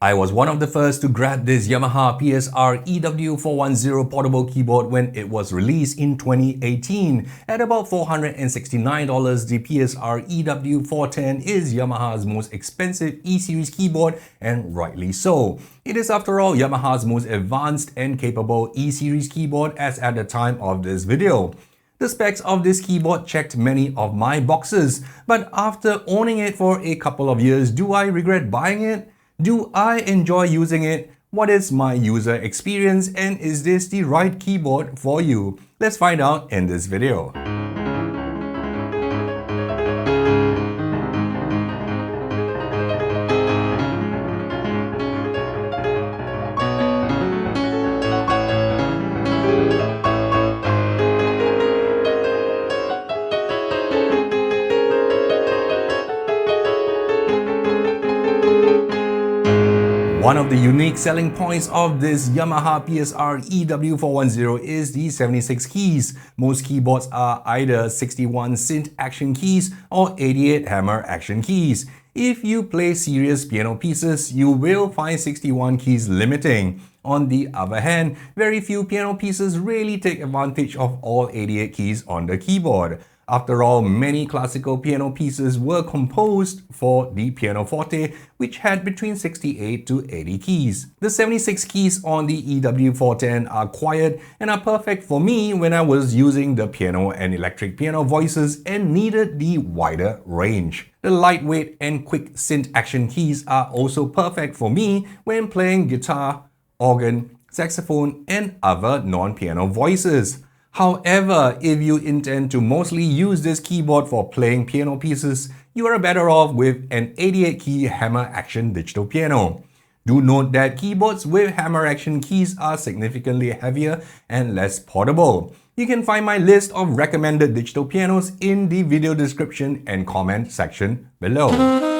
I was one of the first to grab this Yamaha PSR-EW410 portable keyboard when it was released in 2018. At about $469, the PSR-EW410 is Yamaha's most expensive E-Series keyboard, and rightly so. It is, after all, Yamaha's most advanced and capable E-Series keyboard as at the time of this video. The specs of this keyboard checked many of my boxes, but after owning it for a couple of years, do I regret buying it? Do I enjoy using it? What is my user experience, and is this the right keyboard for you? Let's find out in this video. One of the unique selling points of this Yamaha PSR-EW410 is the 76 keys. Most keyboards are either 61 synth action keys or 88 hammer action keys. If you play serious piano pieces, you will find 61 keys limiting. On the other hand, very few piano pieces really take advantage of all 88 keys on the keyboard. After all, many classical piano pieces were composed for the pianoforte, which had between 68 to 80 keys. The 76 keys on the EW410 are quiet and are perfect for me when I was using the piano and electric piano voices and needed the wider range. The lightweight and quick synth action keys are also perfect for me when playing guitar, organ, saxophone, and other non-piano voices. However, if you intend to mostly use this keyboard for playing piano pieces, you are better off with an 88-key hammer action digital piano. Do note that keyboards with hammer action keys are significantly heavier and less portable. You can find my list of recommended digital pianos in the video description and comment section below.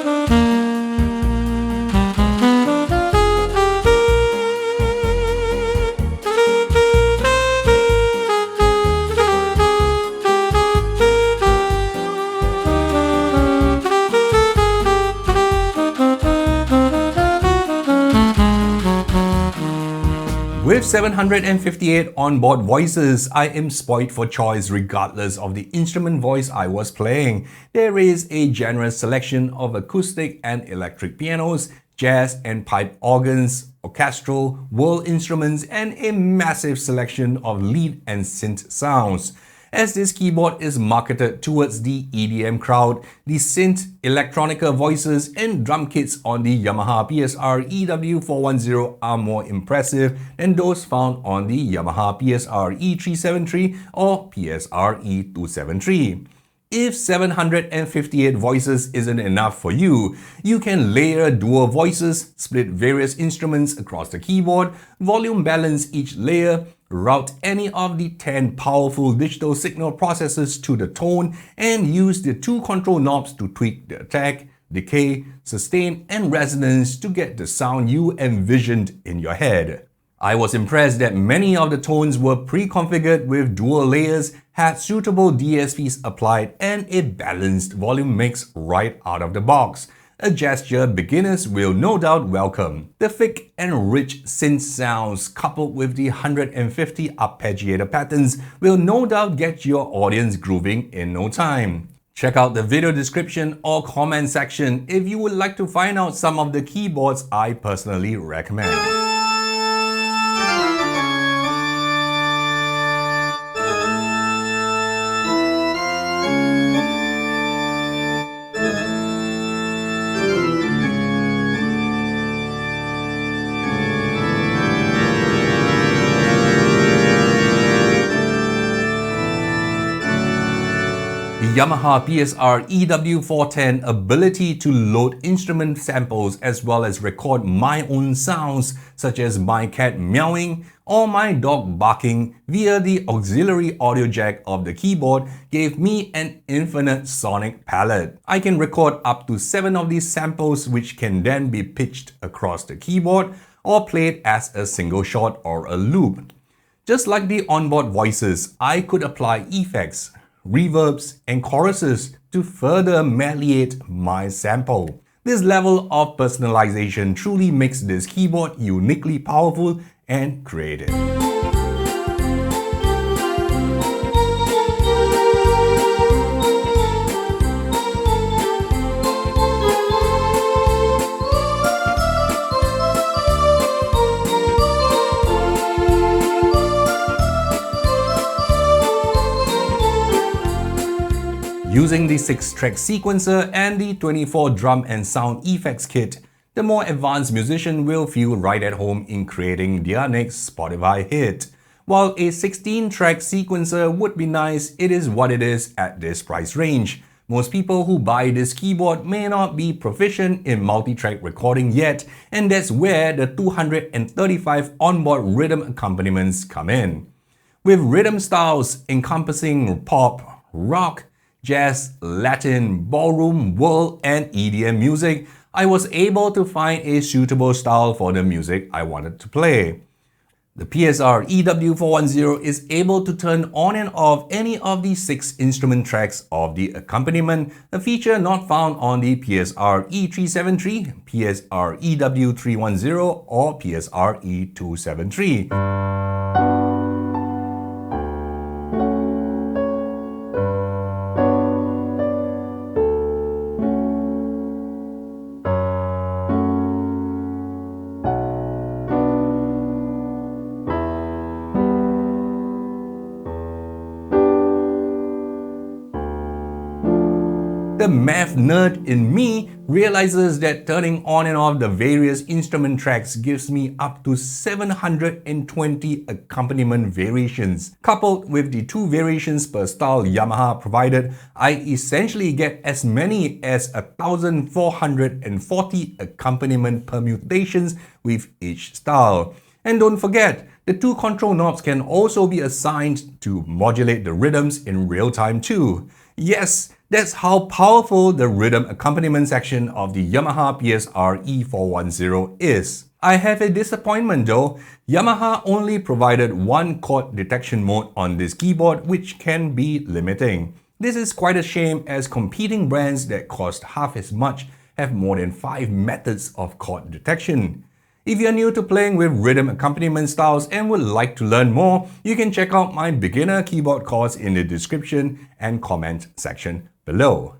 With 758 onboard voices, I am spoiled for choice regardless of the instrument voice I was playing. There is a generous selection of acoustic and electric pianos, jazz and pipe organs, orchestral, world instruments, and a massive selection of lead and synth sounds. As this keyboard is marketed towards the EDM crowd, the synth, electronica voices, and drum kits on the Yamaha PSR-EW410 are more impressive than those found on the Yamaha PSR-E373 or PSR-E273. If 758 voices isn't enough for you, you can layer dual voices, split various instruments across the keyboard, volume balance each layer, route any of the 10 powerful digital signal processors to the tone, and use the 2 control knobs to tweak the attack, decay, sustain, and resonance to get the sound you envisioned in your head. I was impressed that many of the tones were pre-configured with dual layers, had suitable DSPs applied, and a balanced volume mix right out of the box. A gesture beginners will no doubt welcome. The thick and rich synth sounds coupled with the 150 arpeggiator patterns will no doubt get your audience grooving in no time. Check out the video description or comment section if you would like to find out some of the keyboards I personally recommend. The Yamaha PSR-EW410 ability to load instrument samples as well as record my own sounds such as my cat meowing or my dog barking via the auxiliary audio jack of the keyboard gave me an infinite sonic palette. I can record up to 7 of these samples, which can then be pitched across the keyboard or played as a single shot or a loop. Just like the onboard voices, I could apply effects, reverbs, and choruses to further malleate my sample. This level of personalization truly makes this keyboard uniquely powerful and creative. Using the 6-track sequencer and the 24 drum and sound effects kit, the more advanced musician will feel right at home in creating their next Spotify hit. While a 16-track sequencer would be nice, it is what it is at this price range. Most people who buy this keyboard may not be proficient in multi-track recording yet, and that's where the 235 onboard rhythm accompaniments come in. With rhythm styles encompassing pop, rock, jazz, Latin, ballroom, world, and EDM music, I was able to find a suitable style for the music I wanted to play. The PSR-EW410 is able to turn on and off any of the 6 instrument tracks of the accompaniment, a feature not found on the PSR-E373, PSR-EW310, or PSR-E273. The math nerd in me realizes that turning on and off the various instrument tracks gives me up to 720 accompaniment variations. Coupled with the 2 variations per style Yamaha provided, I essentially get as many as 1,440 accompaniment permutations with each style. And don't forget, the 2 control knobs can also be assigned to modulate the rhythms in real time too. Yes, that's how powerful the rhythm accompaniment section of the Yamaha PSR-E410 is. I have a disappointment though. Yamaha only provided 1 chord detection mode on this keyboard, which can be limiting. This is quite a shame, as competing brands that cost half as much have more than 5 methods of chord detection. If you're new to playing with rhythm accompaniment styles and would like to learn more, you can check out my beginner keyboard course in the description and comment section below.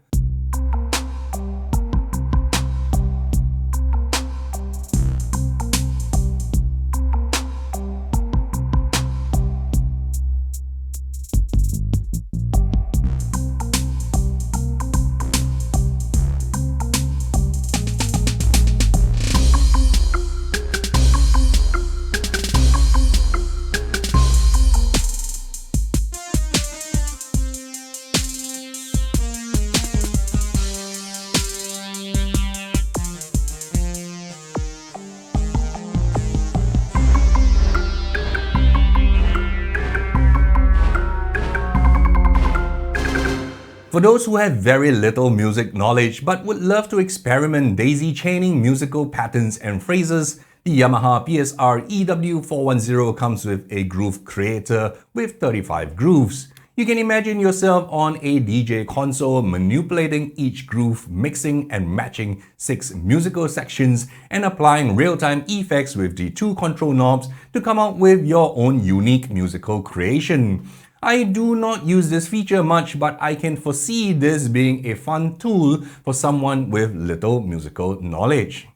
For those who have very little music knowledge but would love to experiment daisy-chaining musical patterns and phrases, the Yamaha PSR-EW410 comes with a groove creator with 35 grooves. You can imagine yourself on a DJ console manipulating each groove, mixing and matching 6 musical sections, and applying real-time effects with the 2 control knobs to come out with your own unique musical creation. I do not use this feature much, but I can foresee this being a fun tool for someone with little musical knowledge.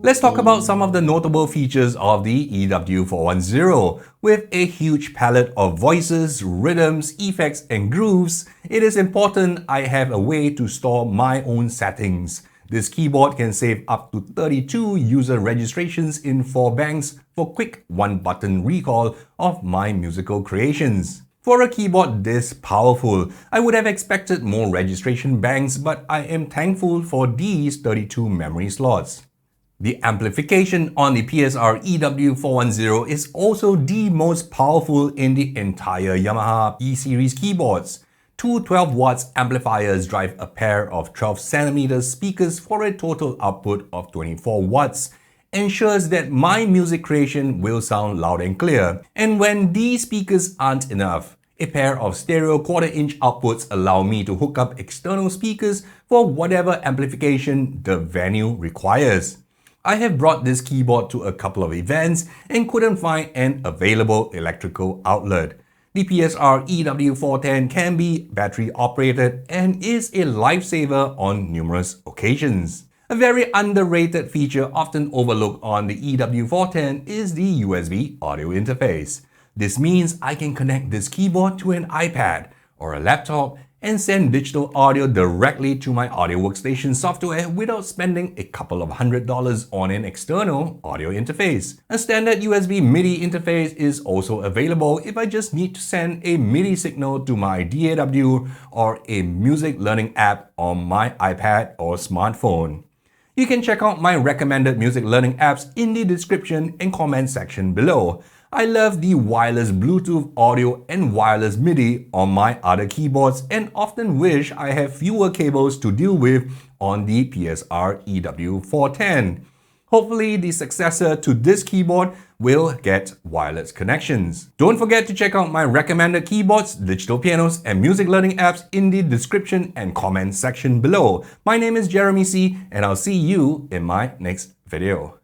Let's talk about some of the notable features of the EW410. With a huge palette of voices, rhythms, effects, and grooves, it is important I have a way to store my own settings. This keyboard can save up to 32 user registrations in 4 banks for quick one-button recall of my musical creations. For a keyboard this powerful, I would have expected more registration banks, but I am thankful for these 32 memory slots. The amplification on the PSR-EW410 is also the most powerful in the entire Yamaha E-series keyboards. Two 12 watts amplifiers drive a pair of 12cm speakers for a total output of 24 watts, ensures that my music creation will sound loud and clear. And when these speakers aren't enough, a pair of stereo quarter-inch outputs allow me to hook up external speakers for whatever amplification the venue requires. I have brought this keyboard to a couple of events and couldn't find an available electrical outlet. The PSR-EW410 can be battery operated and is a lifesaver on numerous occasions. A very underrated feature often overlooked on the EW410 is the USB audio interface. This means I can connect this keyboard to an iPad or a laptop and send digital audio directly to my audio workstation software without spending a couple of $100s on an external audio interface. A standard USB MIDI interface is also available if I just need to send a MIDI signal to my DAW or a music learning app on my iPad or smartphone. You can check out my recommended music learning apps in the description and comment section below. I love the wireless Bluetooth audio and wireless MIDI on my other keyboards and often wish I have fewer cables to deal with on the PSR-EW410. Hopefully the successor to this keyboard will get wireless connections. Don't forget to check out my recommended keyboards, digital pianos, and music learning apps in the description and comment section below. My name is Jeremy C, and I'll see you in my next video.